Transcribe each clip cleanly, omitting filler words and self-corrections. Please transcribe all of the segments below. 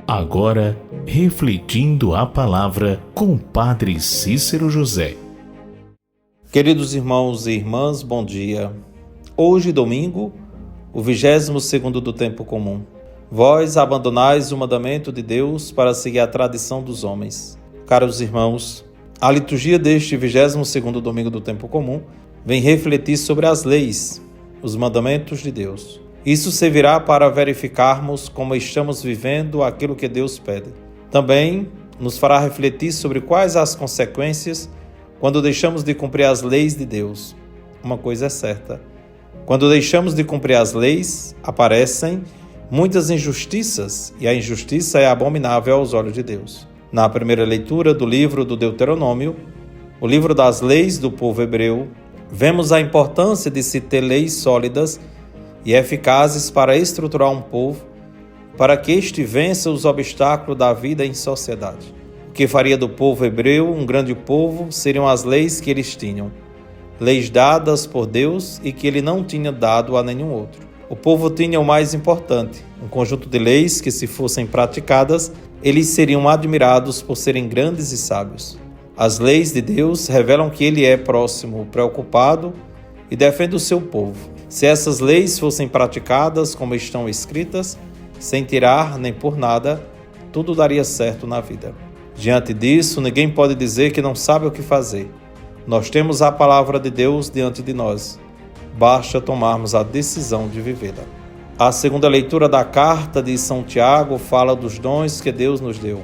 Agora, refletindo a palavra com o Padre Cícero José. Queridos irmãos e irmãs, bom dia. Hoje, domingo, o 22º do tempo comum. Vós abandonais o mandamento de Deus para seguir a tradição dos homens. Caros irmãos, a liturgia deste 22º domingo do tempo comum vem refletir sobre as leis, os mandamentos de Deus. Isso servirá para verificarmos como estamos vivendo aquilo que Deus pede. Também nos fará refletir sobre quais as consequências quando deixamos de cumprir as leis de Deus. Uma coisa é certa: quando deixamos de cumprir as leis, aparecem muitas injustiças, e a injustiça é abominável aos olhos de Deus. Na primeira leitura do livro do Deuteronômio, o livro das leis do povo hebreu, vemos a importância de se ter leis sólidas e eficazes para estruturar um povo, para que este vença os obstáculos da vida em sociedade. O que faria do povo hebreu um grande povo seriam as leis que eles tinham, leis dadas por Deus e que ele não tinha dado a nenhum outro. O povo tinha o mais importante, um conjunto de leis que, se fossem praticadas, eles seriam admirados por serem grandes e sábios. As leis de Deus revelam que ele é próximo, preocupado e defende o seu povo. Se essas leis fossem praticadas como estão escritas, sem tirar nem por nada, tudo daria certo na vida. Diante disso, ninguém pode dizer que não sabe o que fazer. Nós temos a palavra de Deus diante de nós. Basta tomarmos a decisão de vivê-la. A segunda leitura da carta de São Tiago fala dos dons que Deus nos deu.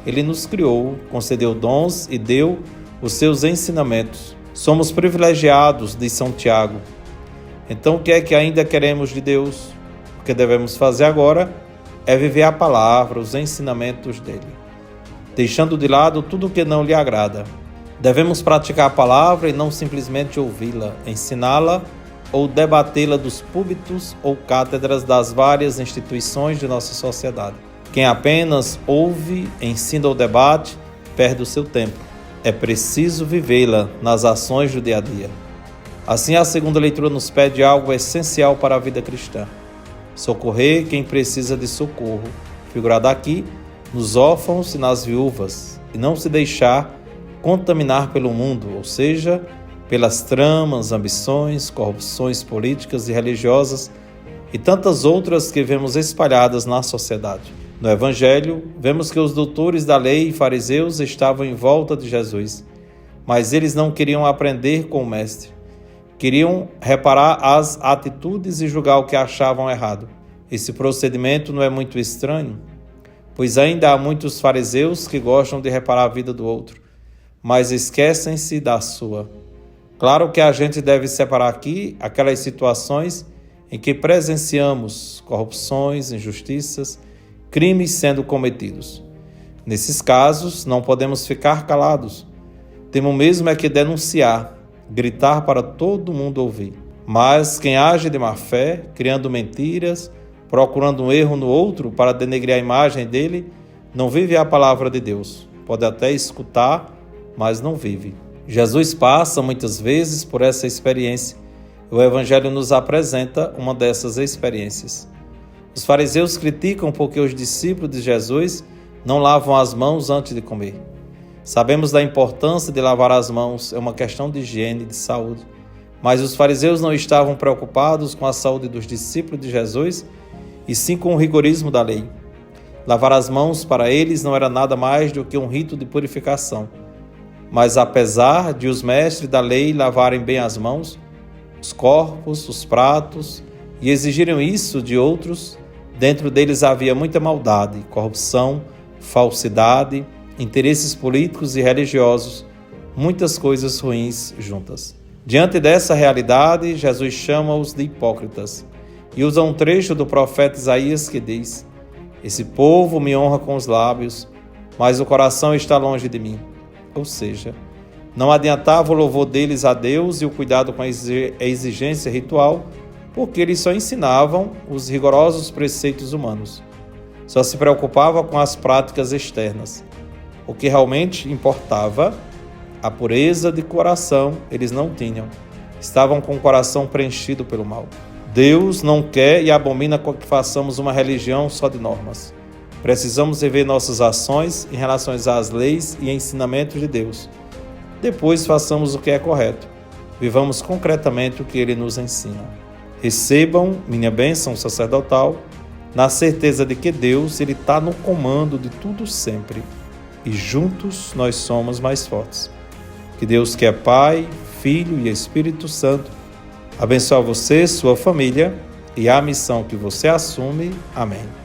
Ele nos criou, concedeu dons e deu os seus ensinamentos. Somos privilegiados, diz São Tiago. Então, o que é que ainda queremos de Deus? O que devemos fazer agora é viver a palavra, os ensinamentos dele, deixando de lado tudo o que não lhe agrada. Devemos praticar a palavra e não simplesmente ouvi-la, ensiná-la ou debatê-la dos púlpitos ou cátedras das várias instituições de nossa sociedade. Quem apenas ouve, ensina ou debate, perde o seu tempo. É preciso vivê-la nas ações do dia a dia. Assim, a segunda leitura nos pede algo essencial para a vida cristã: socorrer quem precisa de socorro, figurado aqui nos órfãos e nas viúvas, e não se deixar contaminar pelo mundo, ou seja, pelas tramas, ambições, corrupções políticas e religiosas e tantas outras que vemos espalhadas na sociedade. No Evangelho, vemos que os doutores da lei e fariseus estavam em volta de Jesus, mas eles não queriam aprender com o Mestre. Queriam reparar as atitudes e julgar o que achavam errado. Esse procedimento não é muito estranho, pois ainda há muitos fariseus que gostam de reparar a vida do outro, mas esquecem-se da sua. Claro que a gente deve separar aqui aquelas situações em que presenciamos corrupções, injustiças, crimes sendo cometidos. Nesses casos, não podemos ficar calados. Temos mesmo é que denunciar, gritar para todo mundo ouvir. Mas quem age de má fé, criando mentiras, procurando um erro no outro para denegrir a imagem dele, não vive a palavra de Deus. Pode até escutar, mas não vive. Jesus passa muitas vezes por essa experiência. O Evangelho nos apresenta uma dessas experiências. Os fariseus criticam porque os discípulos de Jesus não lavam as mãos antes de comer. Sabemos da importância de lavar as mãos, é uma questão de higiene e de saúde. Mas os fariseus não estavam preocupados com a saúde dos discípulos de Jesus, e sim com o rigorismo da lei. Lavar as mãos para eles não era nada mais do que um rito de purificação. Mas apesar de os mestres da lei lavarem bem as mãos, os corpos, os pratos, e exigirem isso de outros, dentro deles havia muita maldade, corrupção, falsidade, interesses políticos e religiosos, muitas coisas ruins juntas. Diante dessa realidade, Jesus chama-os de hipócritas e usa um trecho do profeta Isaías que diz: "Esse povo me honra com os lábios, mas o coração está longe de mim." Ou seja, não adiantava o louvor deles a Deus e o cuidado com a exigência ritual, porque eles só ensinavam os rigorosos preceitos humanos. Só se preocupava com as práticas externas. O que realmente importava, a pureza de coração, eles não tinham. Estavam com o coração preenchido pelo mal. Deus não quer e abomina que façamos uma religião só de normas. Precisamos rever nossas ações em relação às leis e ensinamentos de Deus. Depois façamos o que é correto. Vivamos concretamente o que Ele nos ensina. Recebam minha bênção sacerdotal, na certeza de que Deus Ele está no comando de tudo sempre. E juntos nós somos mais fortes. Que Deus, que é Pai, Filho e Espírito Santo, abençoe você, sua família e a missão que você assume. Amém.